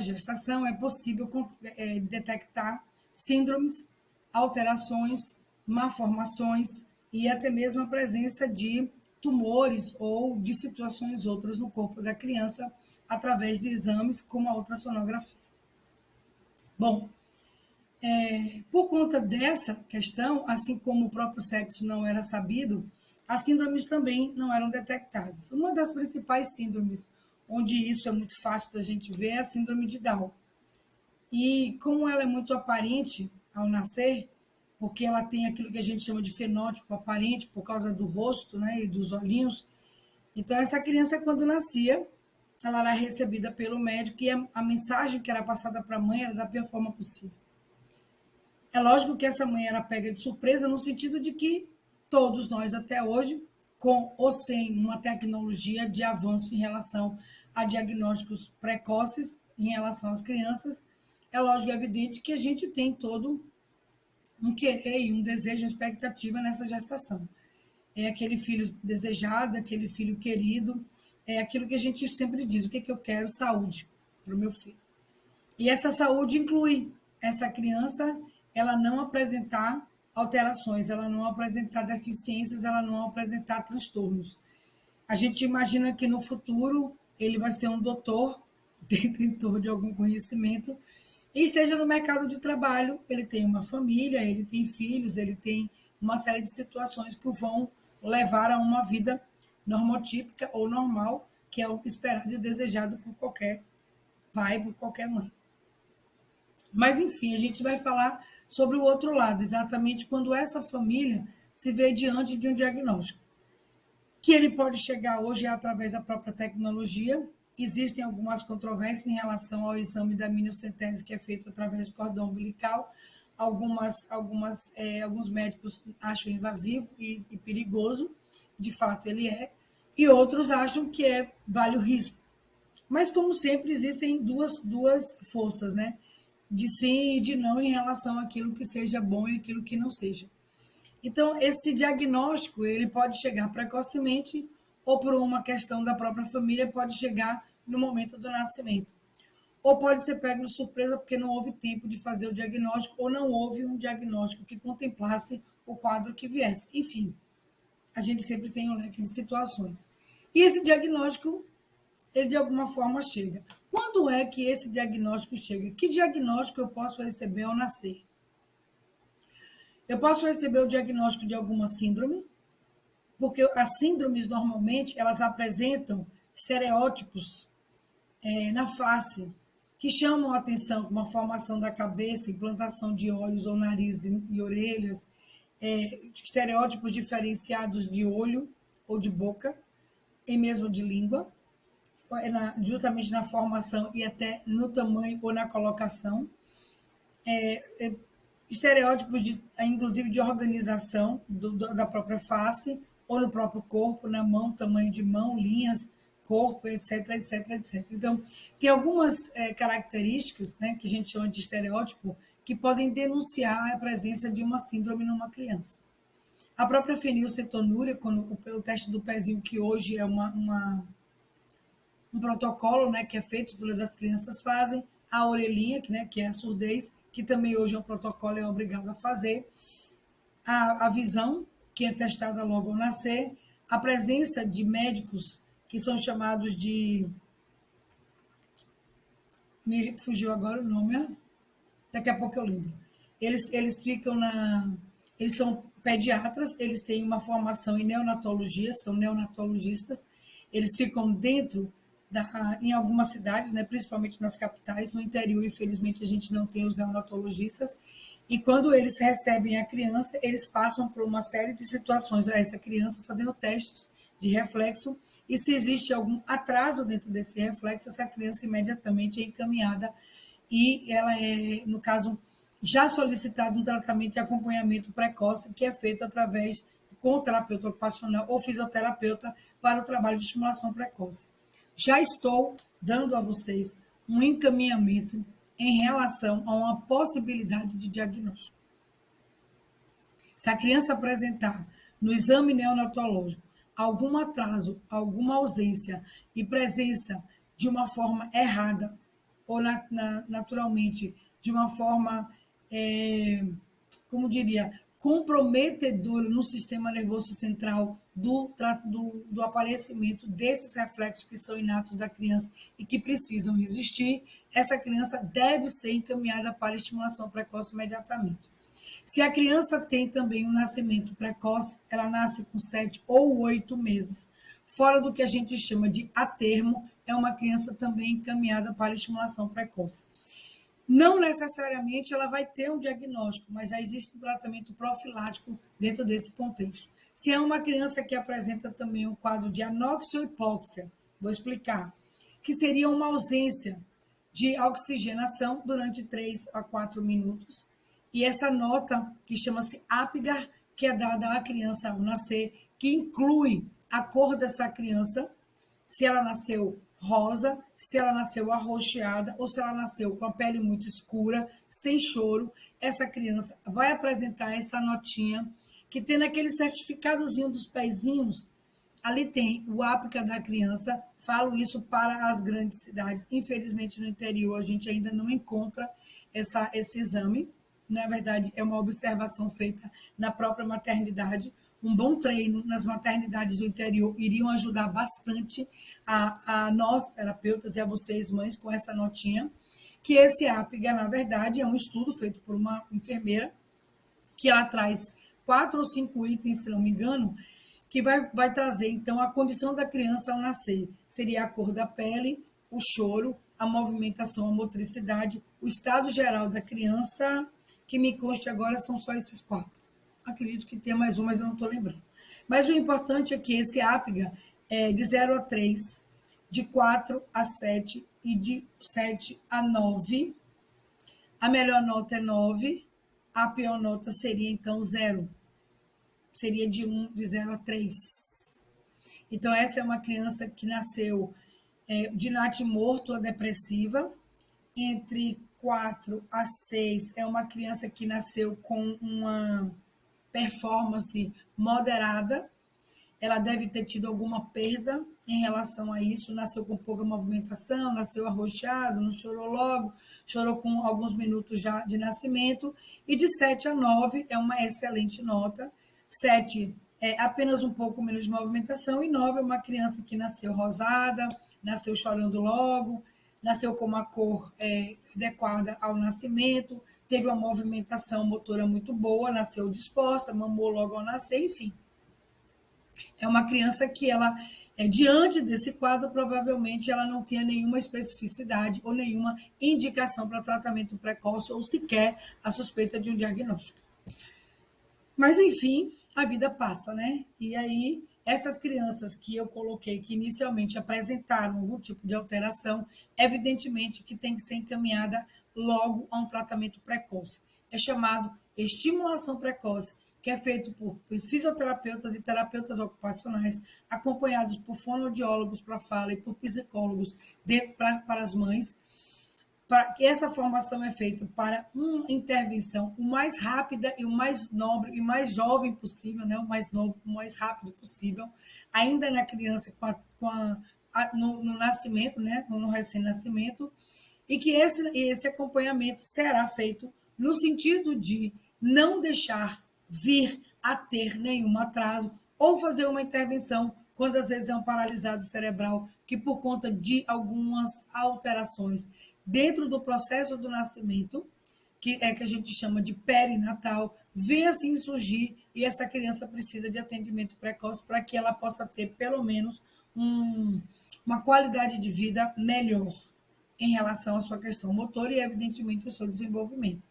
gestação, é possível detectar síndromes, alterações, malformações e até mesmo a presença de tumores ou de situações outras no corpo da criança através de exames como a ultrassonografia. Bom, por conta dessa questão, assim como o próprio sexo não era sabido, as síndromes também não eram detectadas. Uma das principais síndromes, onde isso é muito fácil da gente ver, é a síndrome de Down. E como ela é muito aparente ao nascer, porque ela tem aquilo que a gente chama de fenótipo aparente, por causa do rosto, né, e dos olhinhos, então essa criança, quando nascia, ela era recebida pelo médico e a mensagem que era passada para a mãe era da pior forma possível. É lógico que essa mãe era pega de surpresa no sentido de que todos nós até hoje, com ou sem uma tecnologia de avanço em relação a diagnósticos precoces em relação às crianças, é lógico e evidente que a gente tem todo um querer e um desejo, uma expectativa nessa gestação. É aquele filho desejado, aquele filho querido, é aquilo que a gente sempre diz, o que eu quero? Saúde para o meu filho. E essa saúde inclui essa criança, ela não apresentar alterações, ela não apresentar deficiências, ela não apresentar transtornos. A gente imagina que no futuro ele vai ser um doutor, detentor de algum conhecimento, e esteja no mercado de trabalho, ele tem uma família, ele tem filhos, ele tem uma série de situações que o vão levar a uma vida normotípica ou normal, que é o esperado e o desejado por qualquer pai, por qualquer mãe. Mas, enfim, a gente vai falar sobre o outro lado, exatamente quando essa família se vê diante de um diagnóstico, que ele pode chegar hoje através da própria tecnologia. Existem algumas controvérsias em relação ao exame da amniocentese, que é feito através do cordão umbilical. Alguns médicos acham invasivo e perigoso, de fato ele é, e outros acham que vale o risco. Mas, como sempre, existem duas forças, né? De sim e de não em relação àquilo que seja bom e aquilo que não seja. Então, esse diagnóstico ele pode chegar precocemente ou por uma questão da própria família, pode chegar no momento do nascimento. Ou pode ser pego de surpresa porque não houve tempo de fazer o diagnóstico ou não houve um diagnóstico que contemplasse o quadro que viesse. Enfim, a gente sempre tem um leque de situações. E esse diagnóstico, ele de alguma forma chega. Quando é que esse diagnóstico chega? Que diagnóstico eu posso receber ao nascer? Eu posso receber o diagnóstico de alguma síndrome, porque as síndromes, normalmente, elas apresentam estereótipos na face, que chamam a atenção, como a formação da cabeça, implantação de olhos ou nariz e orelhas, estereótipos diferenciados de olho ou de boca, e mesmo de língua, justamente na formação e até no tamanho ou na colocação, estereótipos, inclusive de organização da própria face, ou no próprio corpo, na mão, tamanho de mão, linhas, corpo, etc, etc, etc. Então, tem algumas características, né, que a gente chama de estereótipo, que podem denunciar a presença de uma síndrome numa criança. A própria fenilcetonúria, quando o teste do pezinho, que hoje é um protocolo, né, que é feito, todas as crianças fazem, a orelhinha, que é a surdez, que também hoje é um protocolo, é obrigado a fazer, a visão, que é testada logo ao nascer, a presença de médicos que são chamados de... Me fugiu agora o nome, daqui a pouco eu lembro. Eles ficam Eles são pediatras, eles têm uma formação em neonatologia, são neonatologistas, eles ficam dentro em algumas cidades, né, principalmente nas capitais, no interior, infelizmente, a gente não tem os neonatologistas, e quando eles recebem a criança, eles passam por uma série de situações a essa criança, fazendo testes de reflexo, e se existe algum atraso dentro desse reflexo, essa criança imediatamente é encaminhada, e ela é, no caso, já solicitado um tratamento de acompanhamento precoce, que é feito através com o terapeuta ocupacional ou fisioterapeuta para o trabalho de estimulação precoce. Já estou dando a vocês um encaminhamento em relação a uma possibilidade de diagnóstico. Se a criança apresentar no exame neonatológico algum atraso, alguma ausência e presença de uma forma errada ou naturalmente, de uma forma, como diria, comprometedora no sistema nervoso central do aparecimento desses reflexos que são inatos da criança e que precisam existir, essa criança deve ser encaminhada para estimulação precoce imediatamente. Se a criança tem também um nascimento precoce, ela nasce com 7 ou 8 meses. Fora do que a gente chama de a termo, é uma criança também encaminhada para estimulação precoce. Não necessariamente ela vai ter um diagnóstico, mas já existe um tratamento profilático dentro desse contexto. Se é uma criança que apresenta também um quadro de anóxia ou hipóxia, vou explicar, que seria uma ausência de oxigenação durante 3 a 4 minutos, e essa nota, que chama-se Apgar, que é dada à criança ao nascer, que inclui a cor dessa criança, se ela nasceu rosa, se ela nasceu arroxeada ou se ela nasceu com a pele muito escura, sem choro, essa criança vai apresentar essa notinha, que tem naquele certificadozinho dos pezinhos, ali tem o Apgar da criança, falo isso para as grandes cidades, infelizmente no interior a gente ainda não encontra esse exame, na verdade é uma observação feita na própria maternidade, um bom treino nas maternidades do interior iriam ajudar bastante a nós, terapeutas, e a vocês, mães, com essa notinha, que esse Apgar, na verdade, é um estudo feito por uma enfermeira, que ela traz 4 ou 5 itens, se não me engano, que vai trazer, então, a condição da criança ao nascer. Seria a cor da pele, o choro, a movimentação, a motricidade, o estado geral da criança, que me conste agora são só esses 4. Acredito que tenha mais um, mas eu não estou lembrando. Mas o importante é que esse Apgar é de 0 a 3, de 4 a 7 e de 7 a 9. A melhor nota é 9, a pior nota seria, então, 0. Seria de 0 a 3. Então, essa é uma criança que nasceu de natimorto a depressiva. Entre 4 a 6 é uma criança que nasceu com uma performance moderada, ela deve ter tido alguma perda em relação a isso, nasceu com pouca movimentação, nasceu arroxeado, não chorou logo, chorou com alguns minutos já de nascimento, e de 7 a 9 é uma excelente nota, 7 é apenas um pouco menos de movimentação, e 9 é uma criança que nasceu rosada, nasceu chorando logo, nasceu com uma cor adequada ao nascimento, teve uma movimentação motora muito boa, nasceu disposta, mamou logo ao nascer, enfim. É uma criança que ela, diante desse quadro, provavelmente ela não tenha nenhuma especificidade ou nenhuma indicação para tratamento precoce ou sequer a suspeita de um diagnóstico. Mas, enfim, a vida passa, né? E aí, essas crianças que eu coloquei, que inicialmente apresentaram algum tipo de alteração, evidentemente que tem que ser encaminhada logo a um tratamento precoce. É chamado estimulação precoce, que é feito por fisioterapeutas e terapeutas ocupacionais, acompanhados por fonoaudiólogos para fala e por psicólogos para as mães, para que essa formação é feita para uma intervenção o mais rápida e o mais nobre e mais jovem possível, né? O mais novo, o mais rápido possível, ainda na criança no nascimento, né? No recém-nascimento, e que esse acompanhamento será feito no sentido de não deixar vir a ter nenhum atraso ou fazer uma intervenção quando às vezes é um paralisado cerebral que por conta de algumas alterações dentro do processo do nascimento, que a gente chama de perinatal, vem assim surgir e essa criança precisa de atendimento precoce para que ela possa ter pelo menos uma qualidade de vida melhor em relação à sua questão motora e, evidentemente, ao seu desenvolvimento.